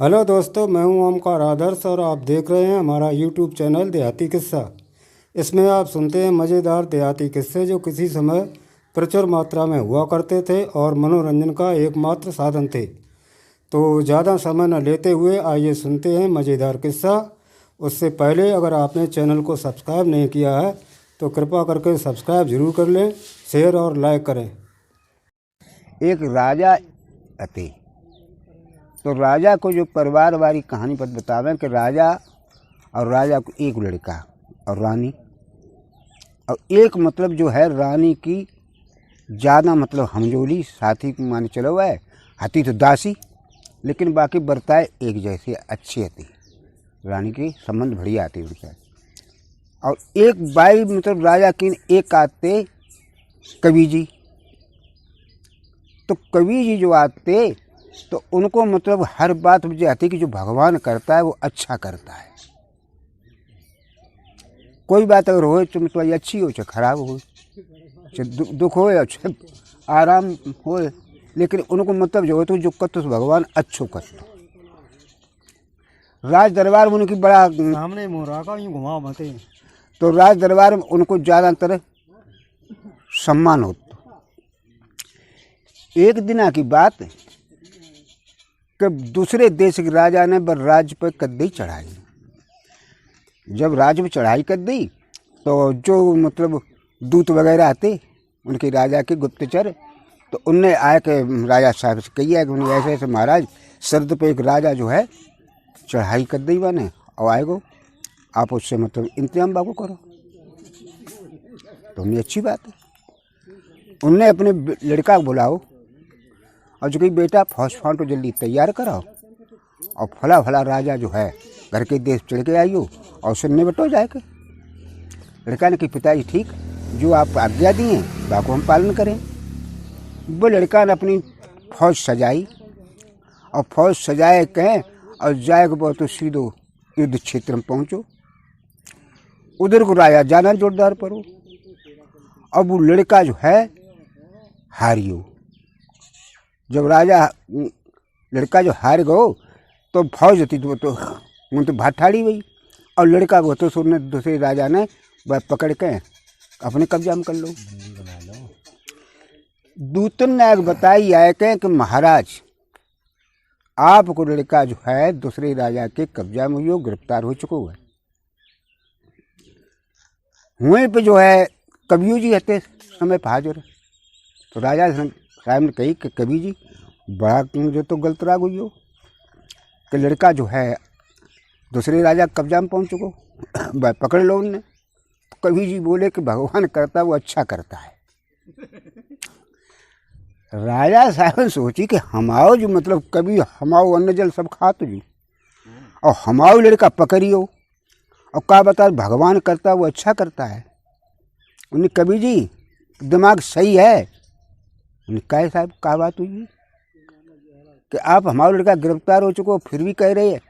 Hello दोस्तों, मैं हूं ओमकार आदर्श और आप देख रहे हैं हमारा यूट्यूब चैनल देहाती किस्सा। इसमें आप सुनते हैं मज़ेदार देहाती किस्से जो किसी समय प्रचुर मात्रा में हुआ करते थे और मनोरंजन का एकमात्र साधन थे। तो ज़्यादा समय न लेते हुए आइए सुनते हैं मज़ेदार किस्सा। उससे पहले अगर आपने चैनल को सब्सक्राइब नहीं किया है तो कृपा करके सब्सक्राइब ज़रूर कर लें, शेयर और लाइक करें। एक राजा थे। तो राजा को जो परिवार वाली कहानी पर बतावें कि राजा को एक लड़का और रानी, और एक मतलब जो है रानी की ज़्यादा मतलब हमजोली साथी को मान चलो है, हती तो दासी, लेकिन बाकी बरताए एक जैसे अच्छी आती, रानी के संबंध बढ़िया आती उनसे। और एक बाई मतलब राजा की एक आते कवि जी। तो कवि जी जो आते तो उनको मतलब हर बात मुझे आती कि जो भगवान करता है वो अच्छा करता है। कोई बात अगर हो तो मतलब अच्छी हो चाहे खराब हो, चाहे दुख हो या चाहे आराम हो, लेकिन उनको मतलब जो हो तो जो करते भगवान अच्छो करते। राज दरबार में उनकी बड़ा सामने मोरा का यूँ घुमा मते। तो राज दरबार में उनको ज़्यादातर सम्मान होता। एक दिन की बात कि दूसरे देश के राजा ने राज्य पर कद्दी चढ़ाई। जब राज्य पर चढ़ाई कर दी तो जो मतलब दूत वगैरह आते उनके राजा के गुप्तचर, तो उनने आए कि राजा साहब से कही है कि उन्हें ऐसे ऐसे महाराज शर्त पे एक राजा जो है चढ़ाई कर दी बने और आएगो, आप उससे मतलब इंतजाम बाबू करो। तो उन्हें अच्छी बात है, उनने अपने लड़का को बुलाओ और जो कि बेटा फौज फांटो जल्दी तैयार कराओ और फला फला राजा जो है घर के देश चढ़ के आइयो और सुनने बटो जाएगा। लड़का ने कि पिताजी ठीक, जो आप आज्ञा दिए बाको हम पालन करें। वो लड़का ने अपनी फौज सजाई और फौज सजाए कहें और जाएगा वो तो सीधो युद्ध क्षेत्र में पहुँचो। उधर को राजा जाना जोरदार पड़ो। अब वो लड़का जो है हारियो। जब राजा लड़का जो हार गो तो फौज थी तो उन तो भाठाड़ी गई और लड़का को तो सुनने दूसरे राजा ने वह पकड़ के अपने कब्जा में कर लो। दूतन ने बताई आए कि महाराज आपको लड़का जो है दूसरे राजा के कब्जा में यो गिरफ्तार हो चुका है। वहीं पे जो है कवियो जी हते समय पर हाजिर। तो राजा साहब ने कही कि कवि जी बड़ा जो तो गलत राग हुई हो कि लड़का जो है दूसरे राजा कब्जा में पहुँच चुको, वह पकड़ लो उनने। कवि जी बोले कि भगवान करता वो अच्छा करता है। राजा साहब ने सोची कि हमाओ जो मतलब कभी हमाओ अन्न जल सब खा तो जी और हमाओ लड़का पकड़ियो और क्या बता भगवान करता वो अच्छा करता है। उन्हें कवि जी दिमाग सही है। उन्हें कहे साहब क्या बात हुई कि आप हमारा लड़का गिरफ्तार हो चुको फिर भी कह रहे हैं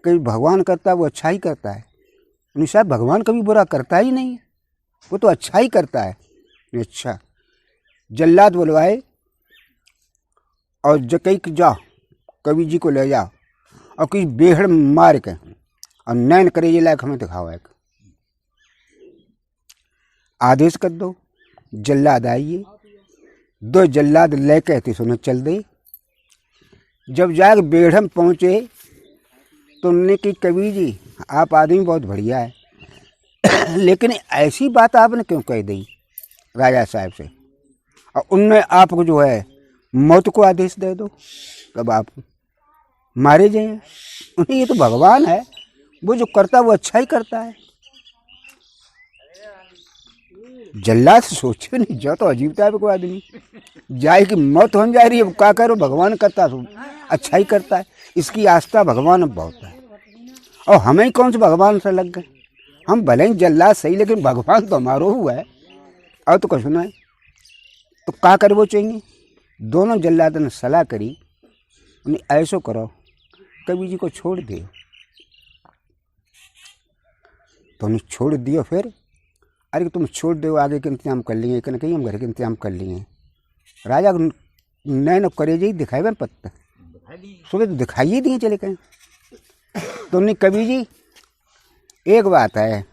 कि भगवान करता है वो अच्छा ही करता है। उन्हें साहब भगवान कभी बुरा करता ही नहीं है, वो तो अच्छा ही करता है। अच्छा, जल्लाद बुलवाए और जकई जाओ कवि जी को ले जाओ और किसी बेहड़ मार के और नैन करे ये लायक हमें दिखाओ। एक आदेश कर दो, जल्लाद आइए। दो जल्लाद लेके थे सुनो चल दे। जब जाकर बेढ़म पहुँचे तो उन्होंने कि कवि जी आप आदमी बहुत बढ़िया है लेकिन ऐसी बात आपने क्यों कह दी राजा साहब से, और उनने आपको जो है मौत को आदेश दे दो, कब आप मारे जाए। उन्हें ये तो भगवान है, वो जो करता है वो अच्छा ही करता है। जल्लाद से सोचे नहीं जो तो अजीब टाइप को आदमी जाए कि मौत हो जा रही है, क्या करो भगवान करता तो अच्छा ही करता है। इसकी आस्था भगवान में बहुत है और हमें ही कौन से भगवान से लग गए। हम भले ही जल्लाद सही लेकिन भगवान तो हमारो हुआ है और तो कुछ नहीं। तो क्या कर वो चाहिए। दोनों जल्लाद ने सलाह करी, उन्हें ऐसो करो कवि जी को छोड़ दे। तो उन्हें छोड़ दियो। फिर अरे तुम छोड़ दो, आगे के इंतजाम कर लिए, कि हम घर के इंतजाम कर लिए। राजा नैन करे जी दिखाए पत्ता सुबह तो दिखाई ही नहीं चले कहीं। तो नहीं कवि जी, एक बात है,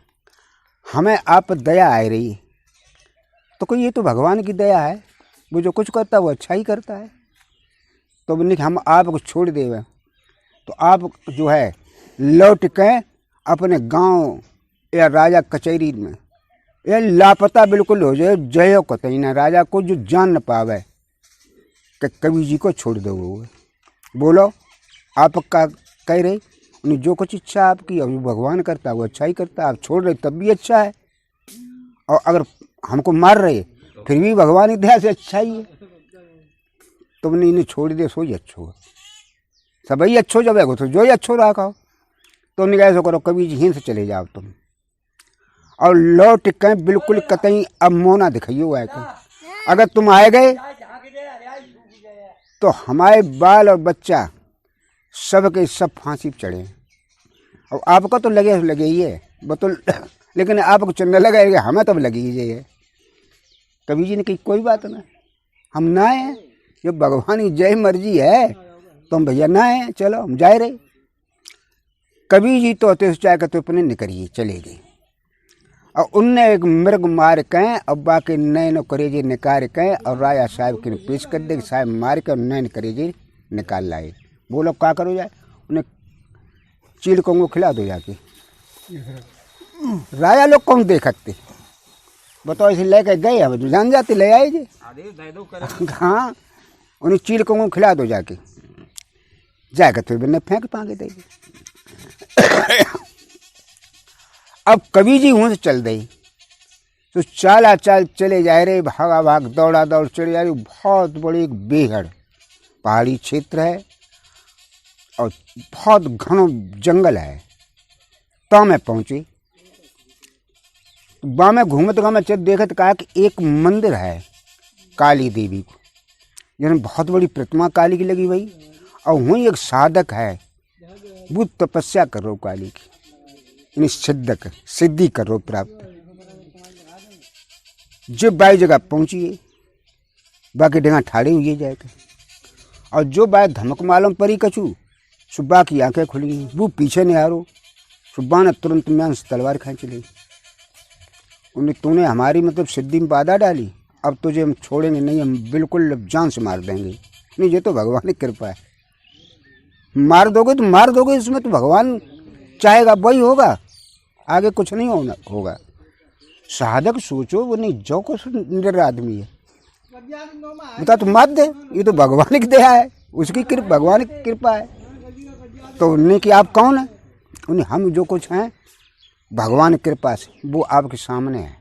हमें आप पर दया आ रही है तो कोई ये तो भगवान की दया है, वो जो कुछ करता है वो अच्छा ही करता है। तो नहीं हम आपको छोड़ देवे तो आप जो है लौट के अपने गांव या राजा कचहरी में या लापता बिल्कुल हो जाए, जय कतई ना राजा को जो जान न पावे कि कवि जी को छोड़ दो। वो बोलो आप का कह रहे उन्हें जो कुछ इच्छा आपकी और भगवान करता है वो अच्छा ही करता है। आप छोड़ रहे तब भी अच्छा है, और अगर हमको मार रहे फिर भी भगवान की दया से अच्छा ही है। तुमने इन्हें छोड़ दे सो ही अच्छो है, सब ही अच्छो जब है तो जो ही अच्छो रखा। तो उन्हें ऐसा करो कवि जी यहीं से चले जाओ तुम, और लौट के बिल्कुल कतई अब मोना दिखाइयो है। अगर तुम आए गए तो हमारे बाल और बच्चा सब के सब फांसी पर चढ़े। और आपको तो लगे ही है वो तो, लेकिन आपको चलने लगा हमें तब लगी ही है। कवि जी ने कही कोई बात ना, हम ना हैं, ये भगवान की जय मर्जी है तो हम भैया ना हैं, चलो हम जाए रहे। कवि जी तो चाहे तो अपने निकलिए चले गए, और उनने एक मृग मार के और बाकी नैन करेजे निकाल के और राजा साहब के पेश कर दे। साहब मार के और नैन करेजे निकाल लाए। बोलो क्या करो जाए, उन्हें चील को खिला दो जाके। राजा लोग कौन देखते बताओ, इसे लेके गए अब तो जान जाते ले आए जी। हाँ, उन्हें चील को खिला दो जाके, जाएगा तो बिना फेंक पाएंगे देगी। अब कवि जी वहाँ से चल गई तो चाला चाल चले जा रहे, भागा भाग दौड़ा दौड़ चले जा रही। बहुत बड़ी एक बेहड़ पहाड़ी क्षेत्र है और बहुत घना जंगल है। तो मैं पहुँची, में घूमत घूमत देखत कहा कि एक मंदिर है काली देवी को, जिसमें बहुत बड़ी प्रतिमा काली की लगी हुई, और वहीं एक साधक है वो तपस्या कर रो काली की, सिद्धि कर रो प्राप्त। जो बाई जगह पहुंची बाकी डंगा ठाड़े हुए जाएगा, और जो बाई धमक मालूम परी कछू सुब्बा की आंखें खुल गई, वो पीछे नहीं आ रो। सुब्बा ने तुरंत म्यान से तलवार खींच ली। उन्हें तूने हमारी मतलब सिद्धि में बाधा डाली, अब तुझे हम छोड़ेंगे नहीं, हम बिल्कुल जान से मार देंगे। नहीं, ये तो भगवान की कृपा है, मार दोगे तो मार दोगे, इसमें तो भगवान चाहेगा वही होगा, आगे कुछ नहीं होगा। साधक सोचो वो नहीं जो कुछ निडर आदमी है बता तो मत दे, ये तो भगवान की दया है, उसकी कृपा, भगवान की कृपा है। तो उन्हें कि आप कौन है, उन्हें हम जो कुछ हैं भगवान की कृपा से वो आपके सामने है।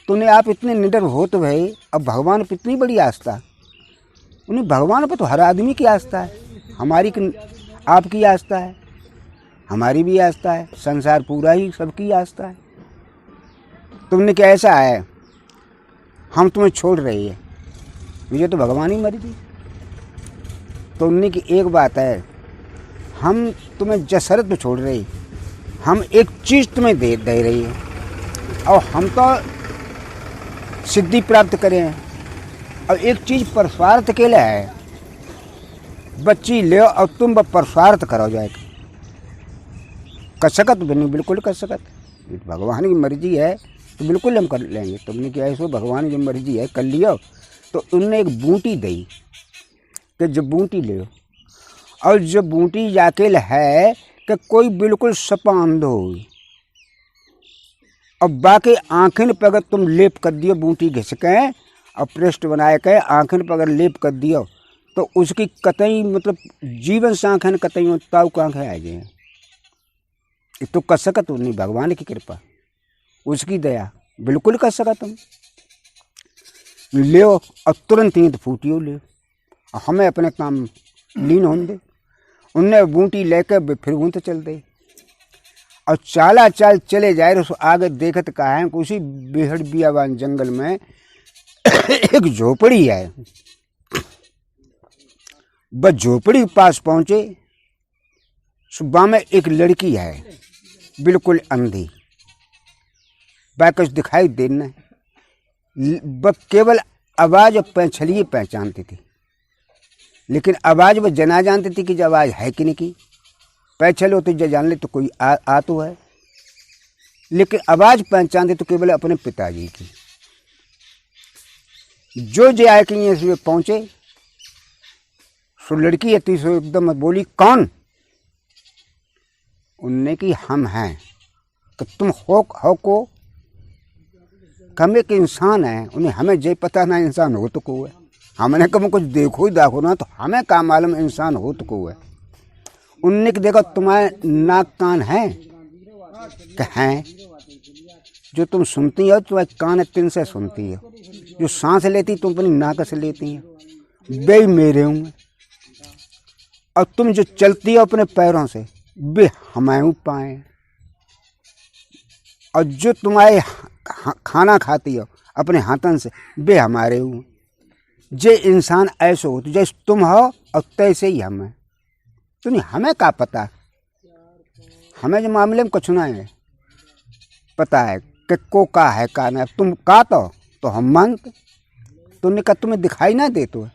तो उन्हें आप इतने निडर हो तो भाई, अब भगवान पर इतनी बड़ी आस्था, उन्हें भगवान पर तो हर आदमी की आस्था है, हमारी आपकी आस्था है, हमारी भी आस्था है, संसार पूरा ही सबकी आस्था है। तुमने क्या ऐसा है हम तुम्हें छोड़ रही है, मुझे तो भगवान ही मर्जी। तो उनने की एक बात है, हम तुम्हें जसरत में छोड़ रही, हम एक चीज़ तुम्हें दे रही है, और हम तो सिद्धि प्राप्त करें, और एक चीज़ परस्वार्थ के लिए है, बच्ची ले और तुम परस्वार्थ करो जाएगा। कर सकत बनी बिल्कुल कर सकत, भगवान की मर्जी है तो बिल्कुल हम कर लेंगे। तुमने क्या ऐसो भगवान की मर्जी है कर लियो। तो उनने एक बूटी दी कि जब बूटी ले, और जब बूटी जाके है कि कोई बिल्कुल सपा अंध हो, और बाकी आँखिन पर अगर तुम लेप कर दियो बूटी घिस के और पृष्ठ बनाए के आँखिन पर अगर लेप कर दियो तो उसकी कतई मतलब जीवन से आँखें कतई ताऊ को आँखें आ जाए। तो कर सकत नहीं, भगवान की कृपा, उसकी दया, बिल्कुल कर सकत तुम ले और तुरंत ही तो फूटियो ले, और हमें अपने काम लीन होने दे। उनने बूटी लेकर फिर वहीं तो चल दे, और चाला चाल चले जाए। उसको आगे देखत कहा है कि उसी बेहड़ बियाबान जंगल में एक झोपड़ी है। बस झोपड़ी के पास पहुंचे, सुबह में एक लड़की है बिल्कुल अंधी, कुछ दिखाई देना, बस केवल आवाज और पैंछलिए पहचानती थी, लेकिन आवाज़ वो जना जानती थी कि जो आवाज़ है कि नहीं की। पैर चलो तो जो जान ले तो कोई आ तो है, लेकिन आवाज़ पहचानते तो केवल अपने पिताजी की। जो जे आए कि यहाँ पहुँचे, सो लड़की अति सो एकदम बोली कौन? उनने कि हम हैं। तो तुम हो को हम एक इंसान है, उन्हें हमें जे पता ना इंसान हो तो को है। हमने कभी कुछ देखो ही देखो ना, तो हमें का मालूम इंसान हो तो को है। उनने कि देखो तुम्हारे नाक कान है कि हैं? जो तुम सुनती हो तुम्हारे कान तिन से सुनती हो, जो सांस लेती तुम अपनी नाक से लेती हो, वे मेरे हूँ। और तुम जो चलती हो अपने पैरों से, वे हमें पाए। और जो तुम्हारे खाना खाती हो अपने हाथन से, वे हमारे हूँ। जे इंसान ऐसे हो तो जैसे तुम हो और तैसे ही हम हैं। तो नहीं हमें क्या पता, हमें जो मामले में कुछ ना है पता है कि को का है का ना। तुम का तो हम मानते। तुमने कहा तुम्हें दिखाई ना दे तो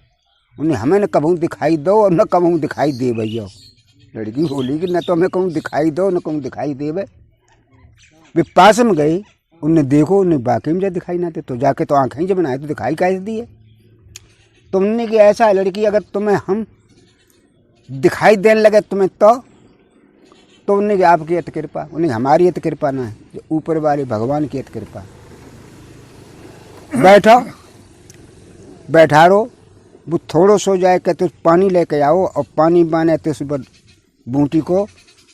उन्हें हमें न कभी दिखाई दो और न कभी दिखाई दे भैया। लड़की बोली कि न तो हमें कहूँ दिखाई दो न कहूँ दिखाई दे। वे पास में गए, उन्हें देखो, उन्हें बाकी में जब दिखाई ना दे तो जाके तो आँखें जब बनाए तो दिखाई कैसे दिए। तुमने कि ऐसा है लड़की, अगर तुम्हें हम दिखाई देने लगे तुम्हें तो उन्हें आपकी अत कृपा, उन्हें हमारी अत कृपा ना है, जो ऊपर वाले भगवान की अत कृपा। बैठो बैठा रहो, वो थोड़ो सो जाए कहते पानी लेके आओ और पानी बाने तो उस बूटी को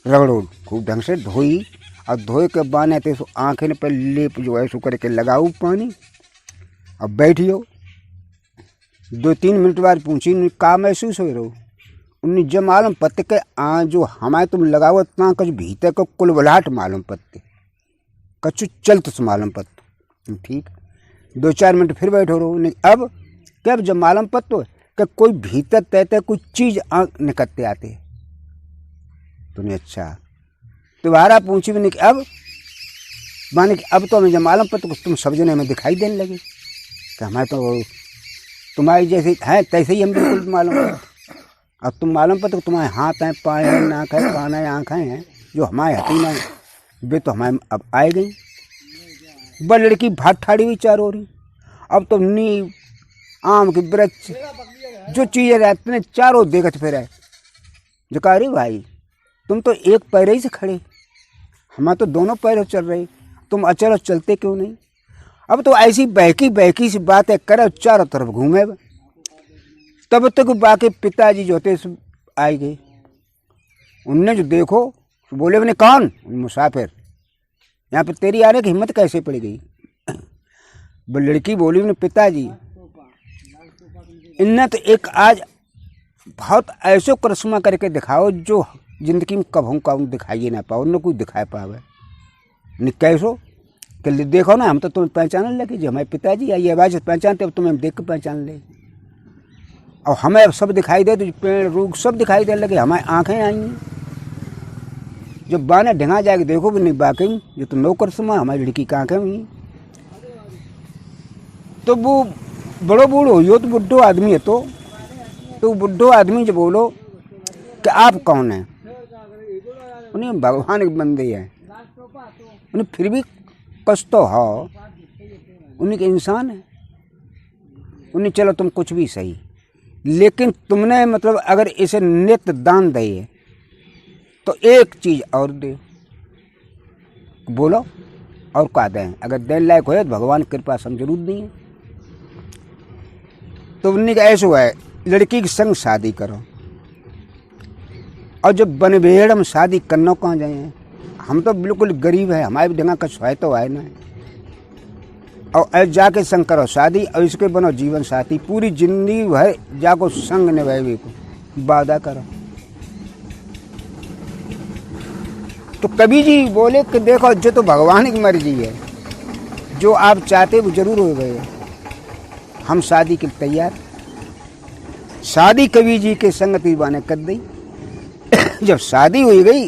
रगड़ो खूब ढंग से, धोई और धोए के बाने तो आँखें पर लेप जो है सो करके लगाओ पानी और बैठियो। 2-3 मिनट बाद पूछी का महसूस हो रहो। उन्हें जब मालूम पत्ते के जो हमारे तुम लगाओ इतना कुछ भीतर को कुलबलाहट मालूम पत्ते कछु चलत से मालूम पत्ते। ठीक 2-4 मिनट फिर बैठो रहो। नहीं अब कब जब मालूम पत्तो कि कोई भीतर तहते कोई चीज आँख निकलते आते। तुमने अच्छा दोबारा पूछी भी नहीं कि अब माने कि अब तो हमें जब मालूम पत्तो कुछ तुम सब जने हमें दिखाई देने लगे कि हमारे तो तुम्हारी जैसे है तैसे ही हम बिल्कुल मालूम है। अब तुम मालूम पत्तो तुम्हारे हाथ हैं, पाँव हैं, नाक है, कान है, आँखें हैं, जो हमारे हथी ना वे तो हमारे अब आए गई। बड़ लड़की भात ठाड़ी हुई चारों ओर। अब तो नीम आम के वृक्ष जो चीज़ें रहते हैं चारों देखत फिर है। जो कह रही भाई तुम तो एक पैर ही से खड़े, हमारे तो दोनों पैर चल रहे, तुम अचल चलते क्यों नहीं? अब तो ऐसी बहकी सी बातें करे चारों तरफ घूमे। तब तक बाकी पिताजी जो थे आए गए। उनने जो देखो बोले मैंने कौन? मुसाफिर, यहाँ पर तेरी आने की हिम्मत कैसे पड़ गई? वो लड़की बोली मैंने पिताजी इनने तो एक आज बहुत ऐसो करिश्मा करके दिखाओ जो जिंदगी में कभी कभी दिखाइए ना पाओ, न कोई दिखा पावे। नहीं कैसो कि देखो ना हम तो तुम्हें पहचानने लगे, जो हमारे पिताजी आई आवाज़ पहचानते, अब तुम्हें देख कर पहचान ले। और हमें अब सब दिखाई दे, तो पेड़ रूख सब दिखाई देने लगे, हमारी आँखें आई। जब बाने ढंगा जाके देखो भी नहीं बाकी जो तो नौकर समा हमारी लड़की की आँखें हुई। तो वो बड़ो बूढ़ो हो तो बुढ़ो आदमी है तो बुढ़ो आदमी जो बोलो कि आप कौन हैं? उन्हें भगवान के बंदे हैं। उन्हें फिर भी कष्ट तो हो, उन्हीं के इंसान है। उन्हें चलो तुम कुछ भी सही, लेकिन तुमने मतलब अगर इसे नित्य दान दे तो एक चीज और दे, बोलो और क्या दें? अगर देने लायक हो तो भगवान कृपा से जरूर दिए। तो उन्हीं का ऐसा है लड़की के संग शादी करो। और जब बनभेड़ हम शादी करना कहाँ जाए? हम तो बिल्कुल गरीब है, हमारे भी ढंगा कुछ है तो है ना। और जाके संग करो शादी और इसके बनो जीवन साथी, पूरी जिंदगी भर जाको संग निभाए को वादा करो। तो कबीर जी बोले कि देखो जो तो भगवान की मर्जी है, जो आप चाहते वो जरूर हो गए। हम शादी के तैयार। शादी कबीर जी के संगति बाने कर दी। जब शादी हो गई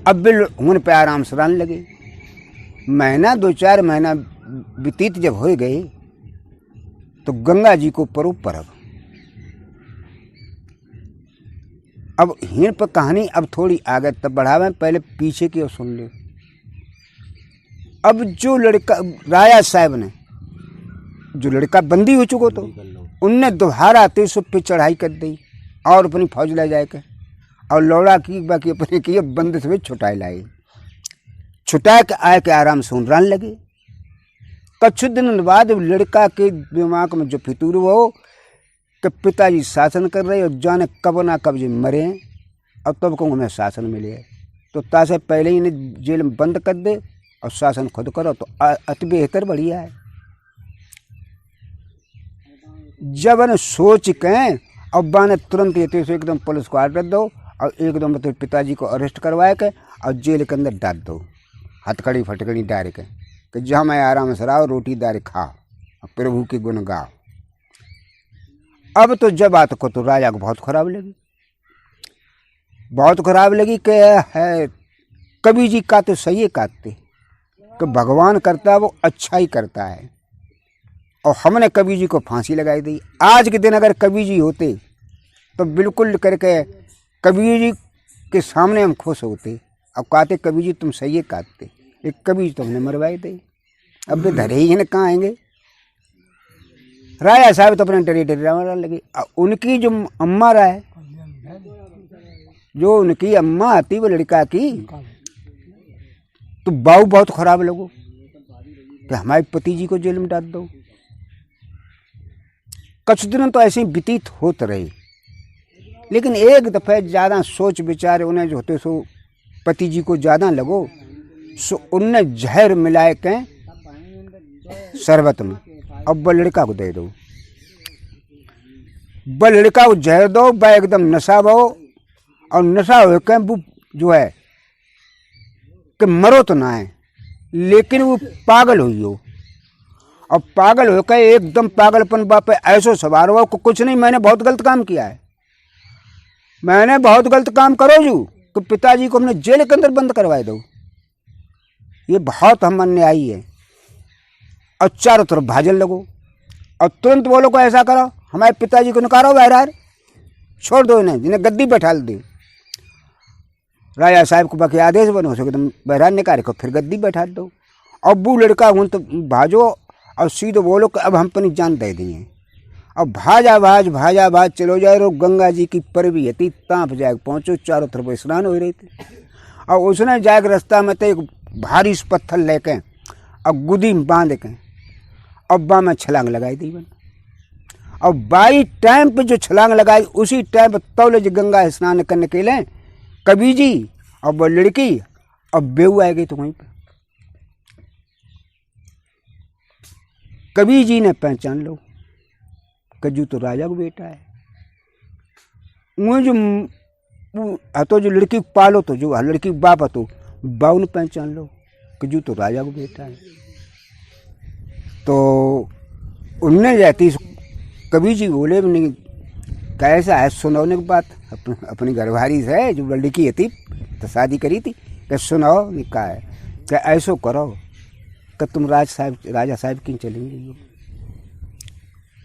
अब बिल उन पे आराम से रहने लगे। महीना 2-4 महीना व्यतीत जब हो गए तो गंगा जी को पर्व अब हीण पर कहानी अब थोड़ी आगे तब बढ़ावे, पहले पीछे की और सुन ले। अब जो लड़का राजा साहब ने, जो लड़का बंदी हो चुको तो उनने दोबारा 300 पे चढ़ाई कर दी और अपनी फौज ले जाए के, और लौड़ा की बाकी अपने की बंद से छुटाई लाई। छुटा के आए के आराम से उड़ान लगे। कुछ दिन बाद लड़का के दिमाग में जो फितूर हो कि पिताजी शासन कर रहे और जाने कब ना कब जी मरे, और तब को हमें शासन मिले, तो तासे पहले ही इन्हें जेल में बंद कर दे और शासन खुद करो तो अति बेहतर बढ़िया है। जब ने सोच के अब्बा ने तुरंत ये तो एकदम पुलिस को आर्डर दो और एकदम मतलब पिताजी को अरेस्ट करवाए के और जेल के अंदर डाल दो, हथकड़ी फटकड़ी डाल के, कि जहाँ मैं आराम से रहो, रोटी दाल खाओ और प्रभु के गुण गाओ। अब तो जब बात को तो राजा को बहुत खराब लगी, बहुत खराब लगी कि है कवि जी का तो सही कहते कि भगवान करता है वो अच्छा ही करता है, और हमने कवि जी को फांसी लगाई दी। आज के दिन अगर कवि जी होते तो बिल्कुल करके कवि जी के सामने हम खुश होते और कहते कवि जी तुम सही कहते, एक कवि जी तुमने मरवाए थे, अब तो धरे ही न कहाँ आएंगे। राजा साहब तो अपने डरे डरे लगे। उनकी जो अम्मा रहा, जो उनकी अम्मा आती वो लड़का की, तो बाऊ बहुत खराब लगो कि हमारे पति जी को जेल में डाल दो। कुछ दिन तो ऐसे ही व्यतीत होते रहे, लेकिन एक दफे ज़्यादा सोच विचार उन्हें जो होते सो पति जी को ज़्यादा लगो, सो उनने जहर मिलाए के शरबत में अब वह लड़का को दे दो। वह लड़का को जहर दो, वह एकदम नशा हो, और नशा हो के वो जो है कि मरो तो ना है, लेकिन वो पागल हुई हो, और पागल होकर एकदम पागलपन बापे ऐसो सवार हुआ कुछ नहीं, मैंने बहुत गलत काम किया है, मैंने बहुत गलत काम करो जू, तो पिताजी को हमने जेल के अंदर बंद करवाए दो, ये बहुत हम अन्यायी है। और चारों तरफ भाजन लगो और तुरंत बोलो को ऐसा करो, हमारे पिताजी को निकालो बाहर, छोड़ दो इन्हें, जिन्हें गद्दी बैठा दे। राजा साहब को बाकी आदेश बनो सके तुम बहरान निकाल को फिर गद्दी बैठा दो। अब वो लड़का हूँ तो भाजो और सीधे बोलो कि अब हम अपनी जान दे दिए। अब भाजा चलो जाए रो गंगा जी की परवी हती, ताँप जाए पहुँचो, चारों तरफ स्नान हो रही थी। और उसने जाए रास्ता में तो एक भारी पत्थर लेके और गुदी में बांध के अब्बा में छलांग लगाई दी बन। और बाई टाइम पे जो छलांग लगाई उसी टाइम पर तौले जो गंगा स्नान करने के लिए कवि जी और वो लड़की अब बेहू आ गई। तो वहीं पर कवि जी ने पहचान लो कजू तो राजा को बेटा है। वो जो लड़की पालो तो जो लड़की बाप तो बाऊ ने पहचान लो कजू तो राजा को बेटा है। तो उनने जाती कवि जी बोले नहीं कैसा है, सुनाओ ने बात अपनी घरवारी से जो लड़की थी तो शादी करी थी, क्या सुनाओ ने कहा है क्या ऐसो करो कि तुम राजा साहब की चलेंगे।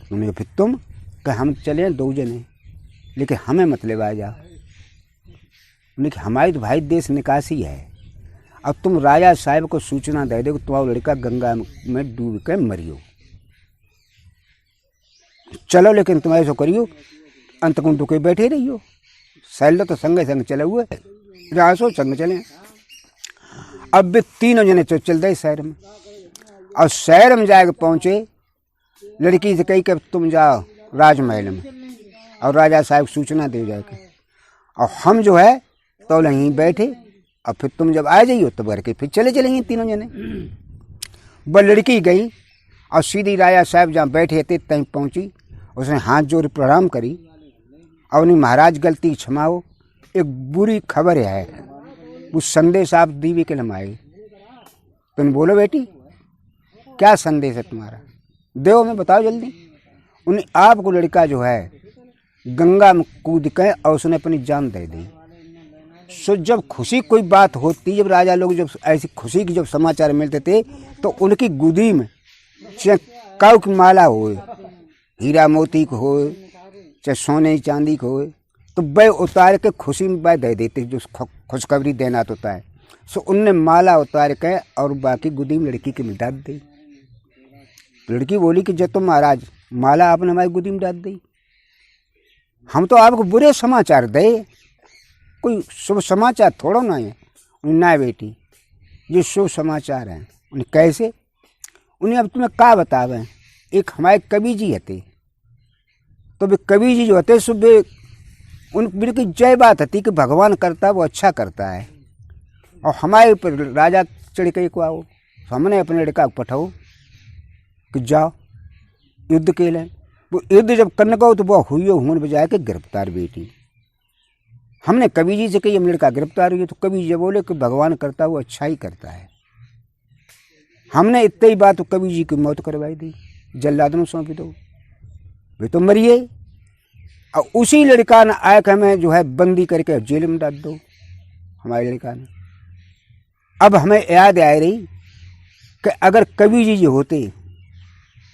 उन्होंने फिर तुम कि हम चले 2 जने, लेकिन हमें मतलब आ जाओ। उन्हें हमारी तो भाई देश निकासी है, अब तुम राजा साहब को सूचना दे दो कि तुम्हारा लड़का गंगा में डूब के मरियो। चलो लेकिन तुम ऐसा करियो अंतकुंड के बैठे रहियो, सैल तो संग चले हुए रासो संग चले। अब भी 3 जने तो चल गए शहर में, और शहर में जाके पहुँचे, लड़की से कही कि तुम जाओ राजमहल में और राजा साहब सूचना दे जाके, और हम जो है तो यहीं बैठे, और फिर तुम जब आ जाइयो तब करके फिर चलेंगे 3 जने। वह लड़की गई और सीधी राजा साहब जहाँ बैठे थे तहीं पहुँची, उसने हाथ जोड़ प्रणाम करी और उन्हें महाराज गलती क्षमाओ, एक बुरी खबर है, वो संदेश आप दीवी के लमाए। तुम बोलो बेटी क्या संदेश है तुम्हारा, देव में बताओ जल्दी। उन्हें आपको लड़का जो है गंगा में कूद के और उसने अपनी जान दे दी। सो जब खुशी कोई बात होती, जब राजा लोग जब ऐसी खुशी की जब समाचार मिलते थे तो उनकी गुदी में चाहे काऊ की माला हो, हीरा मोती को हो, चाहे सोने चांदी को हो, तो वह उतार के खुशी में वह दे देते जो खुशखबरी देना तो होता है। सो उनने माला उतार के और बाकी गुदी में लड़की के में डाल दी। लड़की बोली कि जब तो महाराज माला आपने हमारी गुदी में डाल दी, हम तो आपको बुरे समाचार दे, कोई शुभ समाचार थोड़ा ना है। ना बेटी, ये शुभ समाचार हैं। उन्हें कैसे? उन्हें अब तुम्हें क्या बतावे। एक हमारे कवि जी हते, तो वे कवि जी जो होते सुबह उन बिल्कुल जय बात हती कि भगवान करता वो अच्छा करता है। और हमारे ऊपर राजा चढ़ के को आओ, हमने अपने लड़का को पठाओ कि जाओ युद्ध के लिए। वो युद्ध जब करने को तो वो हुई हुन बजाय के गिरफ्तार बेटी। हमने कवि जी से कही हम लड़का गिरफ्तार हुई, तो कवि जी बोले कि भगवान करता वो अच्छा ही करता है। हमने इतनी ही बात तो कवि जी की मौत करवाई दी, जल्लाद में सौंपी दो, वे तो मरिए। और उसी लड़का ने आके हमें जो है बंदी करके जेल में डाल दो हमारे लड़का ने। अब हमें याद आ रही कि अगर कवि जी होते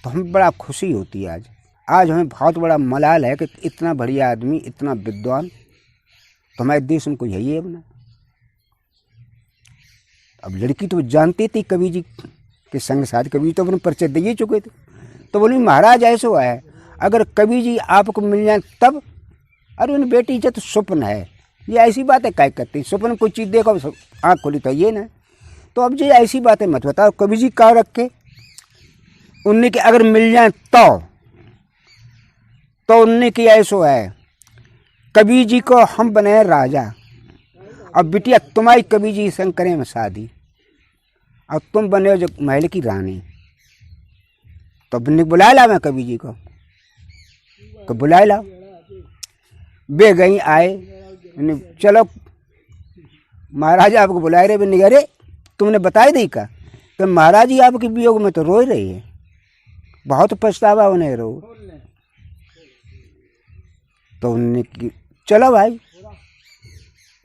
तो हमें बड़ा खुशी होती। आज हमें बहुत बड़ा मलाल है कि इतना बढ़िया आदमी, इतना विद्वान तो हमारे देश में कोई है ही अपना। अब लड़की तो जानती थी कवि जी के संग साथ, कवि जी तो अपने परिचय दे ही चुके थे। तो बोली महाराज ऐसा हुआ है, अगर कवि जी आपको मिल जाए तब। अरे उन बेटी जो तो स्वप्न है, ये ऐसी बातें क्या करती, स्वप्न कोई चीज़ देखो आँख खोली तो ये ना। तो अब जी ऐसी बातें मत बताओ, कवि जी कहाँ रखे उनने कि अगर मिल जाए तो उनने की ऐसा है कवि जी को हम बने राजा, अब बिटिया तुम्हारी कवि जी संग करें में शादी, और तुम बने जो महल की रानी। तो ने बुला ला मैं कवि जी को बुला ला। बे गई आए, चलो महाराज आपको बुलाए रहे। बे अरे तुमने बताई दी का? तो महाराज जी आपके वियोग में तो रो रही है, बहुत पछतावा उन्हें रो। तो उनने की चलो भाई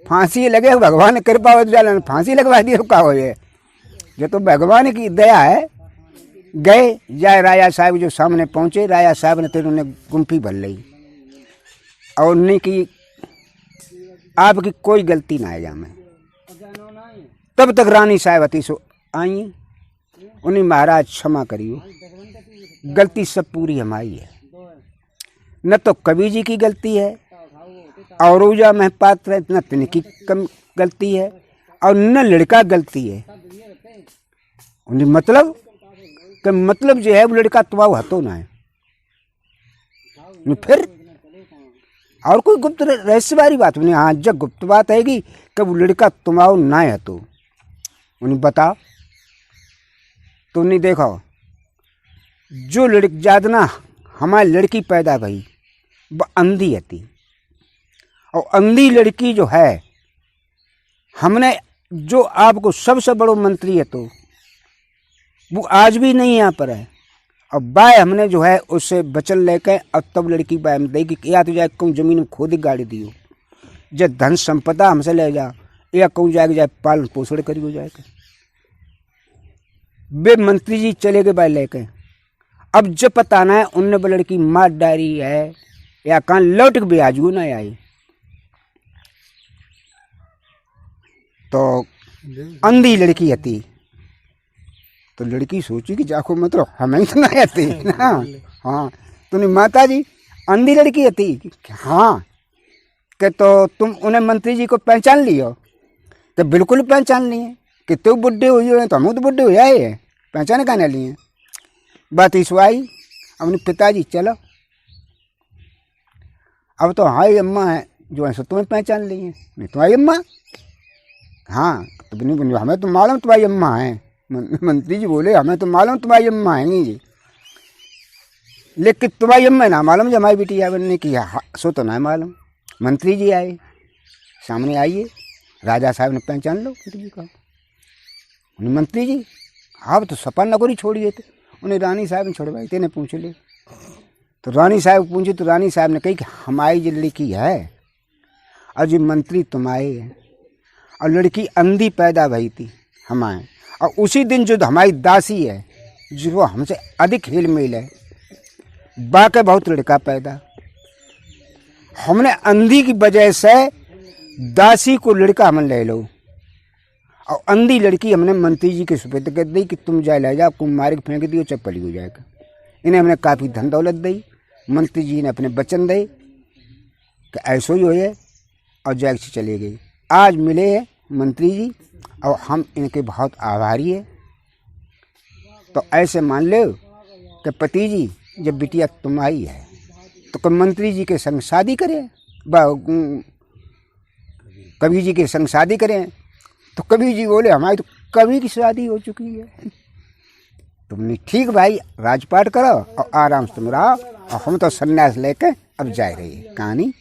फांसी लगे, भगवान ने कृपा हो जाए फांसी लगवा दी। का हो ये तो भगवान की दया है। गए जाए राजा साहब जो सामने पहुंचे, राजा साहब ने फिर उन्हें गुम्फी भर ली और उन्हें की आपकी कोई गलती ना आएगा मैं। तब तक रानी साहब अति सो आई, उन्हें महाराज क्षमा करियो, गलती सब पूरी हमारी है, न तो कवि जी की गलती है और ऊजा में पात्र है, न तिनकी कम गलती है और न लड़का गलती है। उन्हें मतलब कि मतलब जो है वो लड़का तुम्हारा हतो ना है। फिर और कोई गुप्त रहस्य वाली बात नहीं। हाँ जब गुप्त बात आएगी कि वो लड़का तुम्हारा ना है तो उन्हें बताओ। तो उन्हें देखो जो लड़की जादना हमारी लड़की पैदा भई वह अंधी हती, और अंधी लड़की जो है हमने जो आपको सबसे बड़ो मंत्री है तो वो आज भी नहीं यहाँ पर है। और बाय हमने जो है उससे बचन लेकर और तब लड़की बाय हम देगी या तो जाए कहूँ जमीन में खोद गाड़ी दियो, जब धन संपदा हमसे ले जा, या कहूँ जाएगा जाए पालन पोषण करियो जाएगा। वे मंत्री जी चले गए बाय लेके। अब जब पता ना है उनने वो लड़की मार डारी है या कहाँ लौट के भी आजू ना आई। तो अंधी लड़की हती, तो लड़की सोची कि जाको मतलब हमें तो ना आती ना। हाँ तो नहीं माता जी अंधी लड़की हती। हाँ कि तो तुम उन्हें मंत्री जी को पहचान लियो? तो बिल्कुल पहचान लिए कि तू बुढ़े हुई हो तो हम तो बुढ़े हो जाए, पहचान कहने लिए। बात इस आई अपने पिताजी चलो अब तो हाँ अम्मा है जो है सो तुम्हें पहचान लिए, नहीं तुम्हारी अम्मा। हाँ तो हमें तो मालूम तुम्हारी अम्मा है। मंत्री जी बोले हमें तो मालूम तुम्हारी अम्मा है जी, लेकिन तुम्हारी अम्मा ना मालूम जो हमारी बेटी बनने की सो तो ना मालूम। मंत्री जी आए सामने, आइए राजा साहब ने पहचान लो मंत्री जी को। उन्हें मंत्री जी आप तो सपन नगरी छोड़िए थे, उन्हें रानी साहब ने छोड़वाई थे, पूछ ले। तो रानी साहब पूछी तो रानी साहब ने कही कि हमारी जो लड़की है और जो मंत्री तुम्हारे है, और लड़की अंधी पैदा भई थी हमारे, और उसी दिन जो हमारी दासी है जो वो हमसे अधिक हिल मिल है बाके बहुत लड़का पैदा। हमने अंधी की वजह से दासी को लड़का हमने ले लो, और अंधी लड़की हमने मंत्री जी के सुपुर्द कर दी कि तुम जाए ले जाओ, आपको मार के फेंक दियो, चप्पली हो जाएगा। इन्हें हमने काफ़ी धन दौलत दी। मंत्री जी ने अपने वचन दे कि ऐसा ही हो जाए, और जैग से चले गए। आज मिले हैं मंत्री जी और हम इनके बहुत आभारी है। तो ऐसे मान लो कि पति जी जब बिटिया तुम्हारी है तो कोई मंत्री जी के संग शादी करें, कवि जी के संग शादी करें। तो कवि जी बोले हमारी तो कवि की शादी हो चुकी है। तुमने ठीक भाई राजपाट करो और आराम से तुम रहो, और हम तो सन्यास लेके अब जा रही है कहानी।